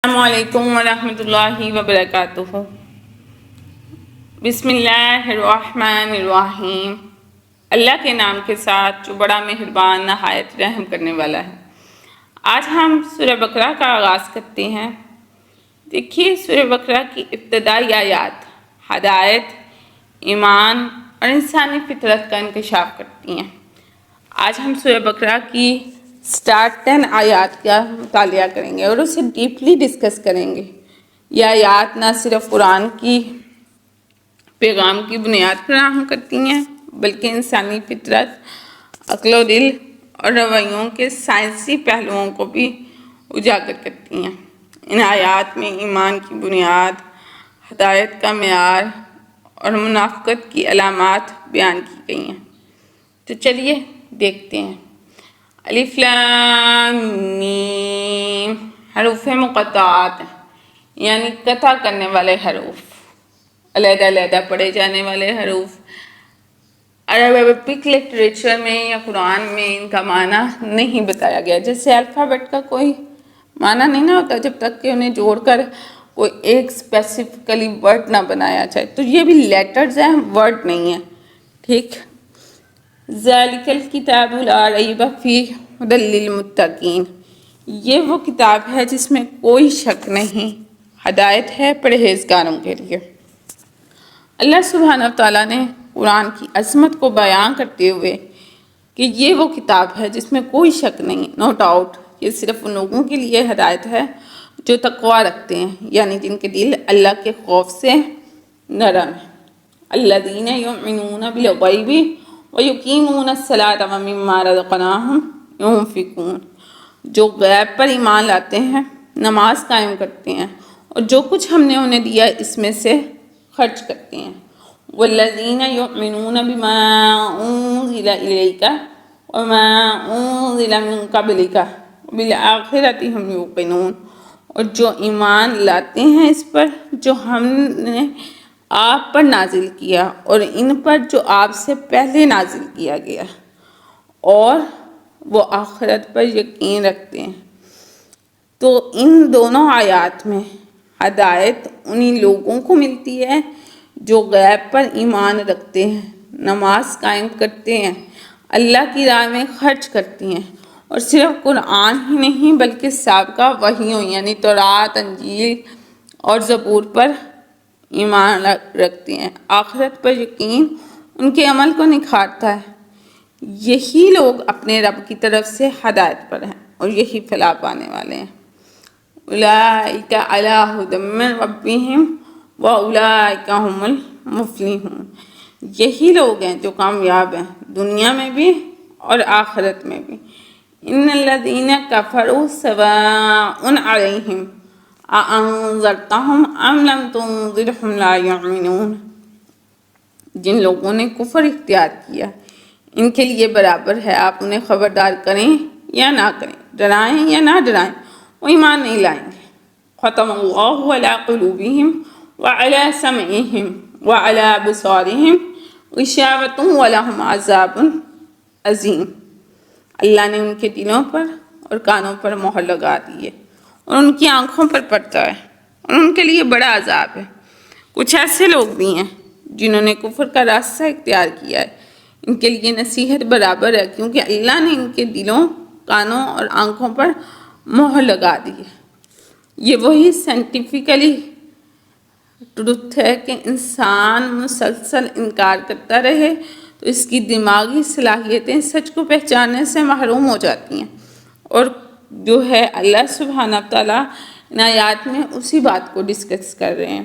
السلام علیکم ورحمۃ اللہ وبرکاتہ۔ بسم اللہ الرحمن الرحیم۔ اللہ کے نام کے ساتھ جو بڑا مہربان نہایت رحم کرنے والا ہے۔ آج ہم سورہ بقرہ کا آغاز کرتے ہیں۔ دیکھیے سورہ بقرہ کی ابتدائی آیات ہدایت، ایمان اور انسانی فطرت کا انکشاف کرتی ہیں۔ آج ہم سورہ بقرہ کی سٹارٹ 10 آیات کا مطالعہ کریں گے اور اسے ڈیپلی ڈسکس کریں گے۔ یہ آیات نہ صرف قرآن کی پیغام کی بنیاد فراہم کرتی ہیں بلکہ انسانی فطرت، عقل و دل اور رویوں کے سائنسی پہلوؤں کو بھی اجاگر کرتی ہیں۔ ان آیات میں ایمان کی بنیاد، ہدایت کا معیار اور منافقت کی علامات بیان کی گئی ہیں۔ تو چلیے دیکھتے ہیں۔ الف لام میم حروف مقطعات ہیں، یعنی قطع کرنے والے حروف، علیحدہ علیحدہ پڑھے جانے والے حروف۔ عربک لٹریچر میں یا قرآن میں ان کا معنی نہیں بتایا گیا، جیسے الفابیٹ کا کوئی معنی نہیں نہ ہوتا جب تک کہ انہیں جوڑ کر کوئی ایک اسپیسیفکلی ورڈ نہ بنایا جائے۔ تو یہ بھی لیٹرز ہیں، ورڈ نہیں ہیں، ٹھیک۔ ذالک الکتاب لا ریب فیہ ھدی للمتقین، یہ وہ کتاب ہے جس میں کوئی شک نہیں، ہدایت ہے پرہیزگاروں کے لیے۔ اللہ سبحانہ وتعالیٰ نے قرآن کی عظمت کو بیان کرتے ہوئے کہ یہ وہ کتاب ہے جس میں کوئی شک نہیں، نو ڈاؤٹ، یہ صرف ان لوگوں کے لیے ہدایت ہے جو تقویٰ رکھتے ہیں، یعنی جن کے دل اللہ کے خوف سے نرم ہیں۔ الذین یؤمنون بالغیب وَيُقِيمُونَ الصَّلَاةَ وَمِمَّا رَزَقْنَاهُمْ يُنْفِقُونَ، جو غیب پر ایمان لاتے ہیں، نماز قائم کرتے ہیں اور جو کچھ ہم نے انہیں دیا اس میں سے خرچ کرتے ہیں۔ وَالَّذِينَ يُؤْمِنُونَ بِمَا أُنزِلَ إِلَيْكَ وَمَا أُنزِلَ مِن قَبْلِكَ وَبِالْآخِرَةِ هُمْ يُوقِنُونَ، اور جو ایمان لاتے ہیں اس پر جو ہم نے آپ پر نازل کیا اور ان پر جو آپ سے پہلے نازل کیا گیا، اور وہ آخرت پر یقین رکھتے ہیں۔ تو ان دونوں آیات میں ہدایت انہی لوگوں کو ملتی ہے جو غیب پر ایمان رکھتے ہیں، نماز قائم کرتے ہیں، اللہ کی راہ میں خرچ کرتی ہیں، اور صرف قرآن ہی نہیں بلکہ سابقہ وحیوں یعنی تورات، انجیل اور زبور پر ایمان رکھتے ہیں۔ آخرت پر یقین ان کے عمل کو نکھارتا ہے۔ یہی لوگ اپنے رب کی طرف سے ہدایت پر ہیں اور یہی فلاح پانے والے ہیں۔ اولئک علی ھدی من ربہم واولئک ھم المفلحون، یہی لوگ ہیں جو کامیاب ہیں دنیا میں بھی اور آخرت میں بھی۔ ان الذین کفروا سواء علیہم اانذرتہم ام لم تنذرہم لا یؤمنون، جن لوگوں نے کفر اختیار کیا ان کے لیے برابر ہے آپ انہیں خبردار کریں یا نہ کریں، ڈرائیں یا نہ ڈرائیں، وہ ایمان نہیں لائیں گے۔ ختم اللہ علی قلوبہم وعلی سمعہم وعلی ابصارہم غشاوۃ ولہم عذاب عظیم، اللہ نے ان کے دلوں پر اور کانوں پر مہر لگا دی ہے اور ان کی آنکھوں پر پڑتا ہے اور ان کے لیے بڑا عذاب ہے۔ کچھ ایسے لوگ بھی ہیں جنہوں نے کفر کا راستہ اختیار کیا ہے، ان کے لیے نصیحت برابر ہے کیونکہ اللہ نے ان کے دلوں، کانوں اور آنکھوں پر مہر لگا دی ہے۔ یہ وہی سائنٹیفکلی ٹروتھ ہے کہ انسان مسلسل انکار کرتا رہے تو اس کی دماغی صلاحیتیں سچ کو پہچاننے سے محروم ہو جاتی ہیں، اور جو ہے اللہ سبحانہ تعالیٰ ان آیات میں اسی بات کو ڈسکس کر رہے ہیں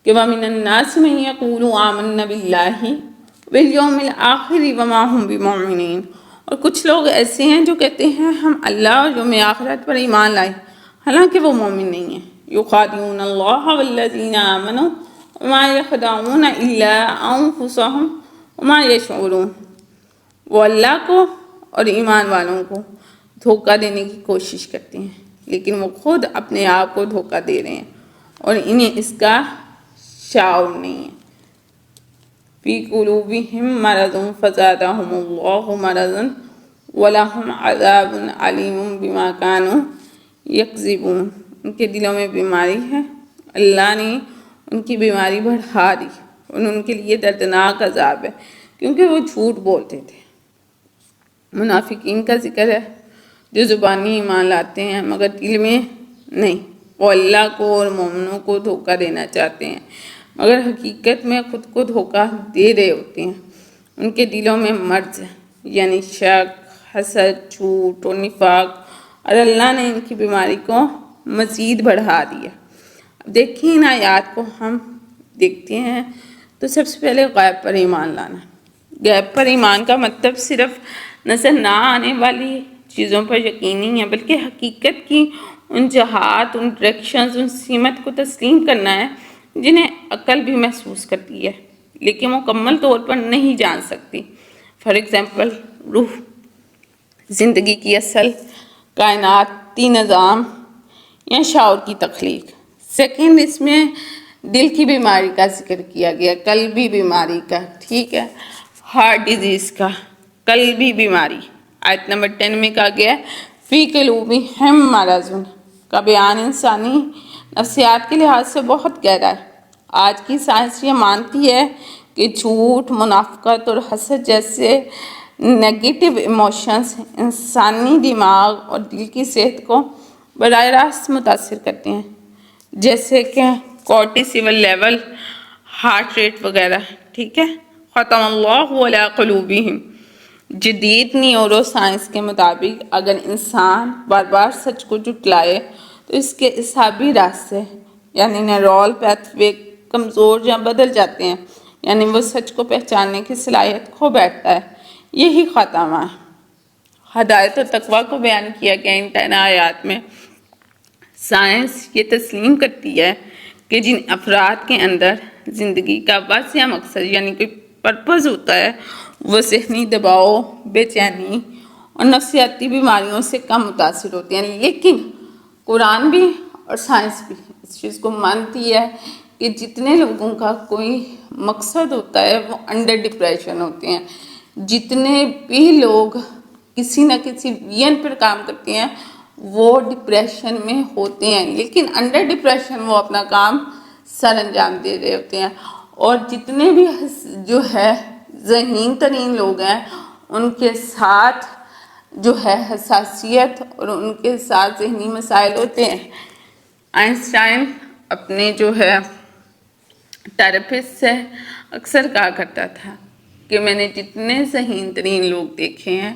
کہ وَمِنَ النَّاسِ مَن يَقُولُ آمَنَّا بِاللَّهِ وَالْيَوْمِ الْآخِرِ وَمَا هُمْ بِمُؤْمِنِينَ، اور کچھ لوگ ایسے ہیں جو کہتے ہیں ہم اللہ اور یوم آخرت پر ایمان لائے حالانکہ وہ مومن نہیں ہیں۔ يُخَادِعُونَ اللَّهَ وَالَّذِينَ آمَنُوا وَمَا يَخْدَعُونَ إِلَّا أَنفُسَهُمْ وَمَا يَشْعُرُونَ، وہ اللہ کو اور ایمان والوں کو دھوکہ دینے کی کوشش کرتے ہیں لیکن وہ خود اپنے آپ کو دھوکہ دے رہے ہیں اور انہیں اس کا شعور نہیں ہے۔ فی قلوبہم مرض فزادہم اللہ مرضا ولہم عذاب علیم بما کانوا یکذبون، ان کے دلوں میں بیماری ہے، اللہ نے ان کی بیماری بڑھا دی اور ان کے لیے دردناک عذاب ہے کیونکہ وہ جھوٹ بولتے تھے۔ منافقین کا ذکر ہے جو زبانی ایمان لاتے ہیں مگر دل میں نہیں، وہ اللہ کو اور مومنوں کو دھوکہ دینا چاہتے ہیں مگر حقیقت میں خود کو دھوکہ دے رہے ہوتے ہیں۔ ان کے دلوں میں مرض ہے، یعنی شک، حسد، جھوٹ اور نفاق، اور اللہ نے ان کی بیماری کو مزید بڑھا دیا۔ اب دیکھیں ان آیات کو ہم دیکھتے ہیں تو سب سے پہلے غیب پر ایمان لانا۔ غیب پر ایمان کا مطلب صرف نظر نہ آنے والی چیزوں پر یقین نہیں ہے بلکہ حقیقت کی ان جہات، ان ڈائریکشنز، ان سمت کو تسلیم کرنا ہے جنہیں عقل بھی محسوس کرتی ہے لیکن مکمل طور پر نہیں جان سکتی۔ فار ایگزامپل روح، زندگی کی اصل، کائناتی نظام یا شعور کی تخلیق۔ سیکنڈ، اس میں دل کی بیماری کا ذکر کیا گیا، قلبی بیماری کا، ٹھیک ہے، ہارٹ ڈیزیز کا، قلبی بیماری۔ آیت نمبر 10 میں کہا گیا فی قلوبہم مرض کا بیان انسانی نفسیات کے لحاظ سے بہت گہرا ہے۔ آج کی سائنس یہ مانتی ہے کہ جھوٹ، منافقت اور حسد جیسے نیگیٹو ایموشنز انسانی دماغ اور دل کی صحت کو براہ راست متاثر کرتے ہیں، جیسے کہ کورٹیسول لیول، ہارٹ ریٹ وغیرہ، ٹھیک ہے۔ ختم اللہ علی قلوبہم۔ جدید نیورو سائنس کے مطابق اگر انسان بار بار سچ کو جھٹلائے تو اس کے اعصابی راستے یعنی نیورل پیتھ وے کمزور یا بدل جاتے ہیں، یعنی وہ سچ کو پہچاننے کی صلاحیت کھو بیٹھتا ہے۔ یہی خاتمہ ہے۔ ہدایت و تقویٰ کو بیان کیا گیا ان 10 آیات میں۔ سائنس یہ تسلیم کرتی ہے کہ جن افراد کے اندر زندگی کا واضح مقصد یعنی کوئی پرپز ہوتا ہے وہ ذہنی دباؤ، بے چینی اور نفسیاتی بیماریوں سے کم متاثر ہوتے ہیں۔ لیکن قرآن بھی اور سائنس بھی اس چیز کو مانتی ہے کہ جتنے لوگوں کا کوئی مقصد ہوتا ہے وہ انڈر ڈپریشن ہوتے ہیں، جتنے بھی لوگ کسی نہ کسی ویژن پر کام کرتے ہیں وہ ڈپریشن میں ہوتے ہیں، لیکن انڈر ڈپریشن وہ اپنا کام سر انجام دے رہے ہوتے ہیں۔ اور جتنے بھی جو ہے ذہین ترین لوگ ہیں ان کے ساتھ جو ہے حساسیت اور ان کے ساتھ ذہنی مسائل ہوتے ہیں۔ آئنسٹائن اپنے جو ہے تھراپسٹ سے اکثر کہا کرتا تھا کہ میں نے جتنے ذہین ترین لوگ دیکھے ہیں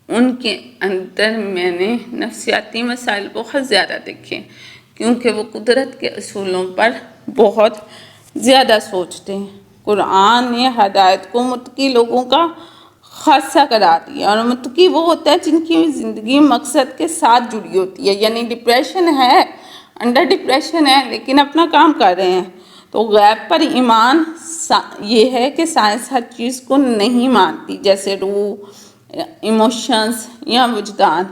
ان کے اندر میں نے نفسیاتی مسائل بہت زیادہ دیکھے کیونکہ وہ قدرت کے اصولوں پر بہت زیادہ سوچتے ہیں۔ قرآن نے ہدایت کو متقی لوگوں کا خاصہ قرار دیا، اور متقی وہ ہوتا ہے جن کی زندگی مقصد کے ساتھ جڑی ہوتی ہے، یعنی ڈپریشن ہے، انڈر ڈپریشن ہے لیکن اپنا کام کر رہے ہیں۔ تو غیب پر ایمان یہ ہے کہ سائنس ہر چیز کو نہیں مانتی، جیسے روح، ایموشنز یا وجدان۔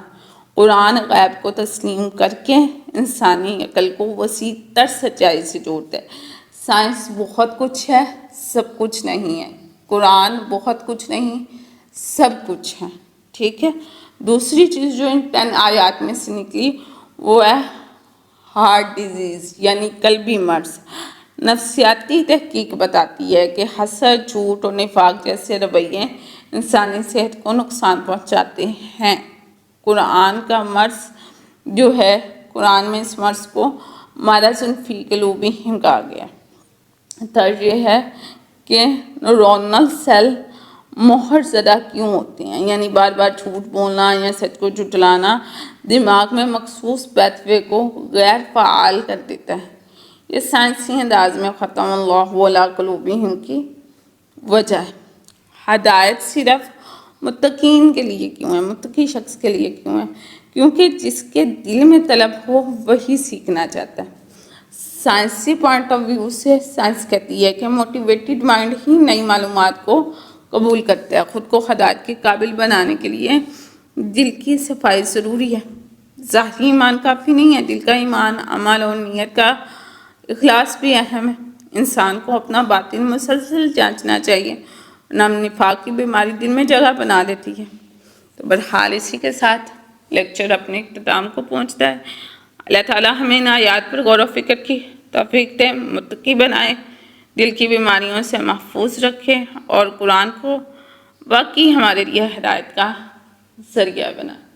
قرآن غیب کو تسلیم کر کے انسانی عقل کو وسیع تر سچائی سے جوڑتا ہے۔ سائنس بہت کچھ ہے، سب کچھ نہیں ہے۔ قرآن بہت کچھ نہیں، سب کچھ ہے، ٹھیک ہے۔ دوسری چیز جو ان 10 آیات میں سے نکلی وہ ہے ہارٹ ڈیزیز یعنی قلبی مرض۔ نفسیاتی تحقیق بتاتی ہے کہ حسد، جھوٹ اور نفاق جیسے رویے انسانی صحت کو نقصان پہنچاتے ہیں۔ قرآن کا مرض جو ہے، قرآن میں اس مرض کو مرض فی قلوبہم کہا گیا۔ ترج یہ ہے کہ نیورونل سیل مہر زدہ کیوں ہوتے ہیں، یعنی بار بار جھوٹ بولنا یا سچ کو جھٹلانا دماغ میں مخصوص پیتھ وے کو غیر فعال کر دیتا ہے۔ یہ سائنسی انداز میں ختم اللہ علی قلوبہم کی وجہ ہے۔ ہدایت صرف متقین کے لیے کیوں ہے، متقی شخص کے لیے کیوں ہے؟ کیونکہ جس کے دل میں طلب ہو وہی سیکھنا چاہتا ہے۔ سائنسی پوائنٹ آف ویو سے سائنس کہتی ہے کہ موٹیویٹڈ مائنڈ ہی نئی معلومات کو قبول کرتا ہے۔ خود کو ہدایت کے قابل بنانے کے لیے دل کی صفائی ضروری ہے۔ ظاہری ایمان کافی نہیں ہے، دل کا ایمان، عمل اور نیت کا اخلاص بھی اہم ہے۔ انسان کو اپنا باطن مسلسل جانچنا چاہیے، ورنہ نفاق کی بیماری دل میں جگہ بنا لیتی ہے۔ تو بہرحال اسی کے ساتھ لیکچر اپنے اختتام کو پہنچتا ہے۔ اللہ تعالیٰ ہمیں ان آیات پر غور و فکر کی توفیق دے، متقی بنائے، دل کی بیماریوں سے محفوظ رکھے اور قرآن کو واقعی ہمارے لیے ہدایت کا ذریعہ بنائے۔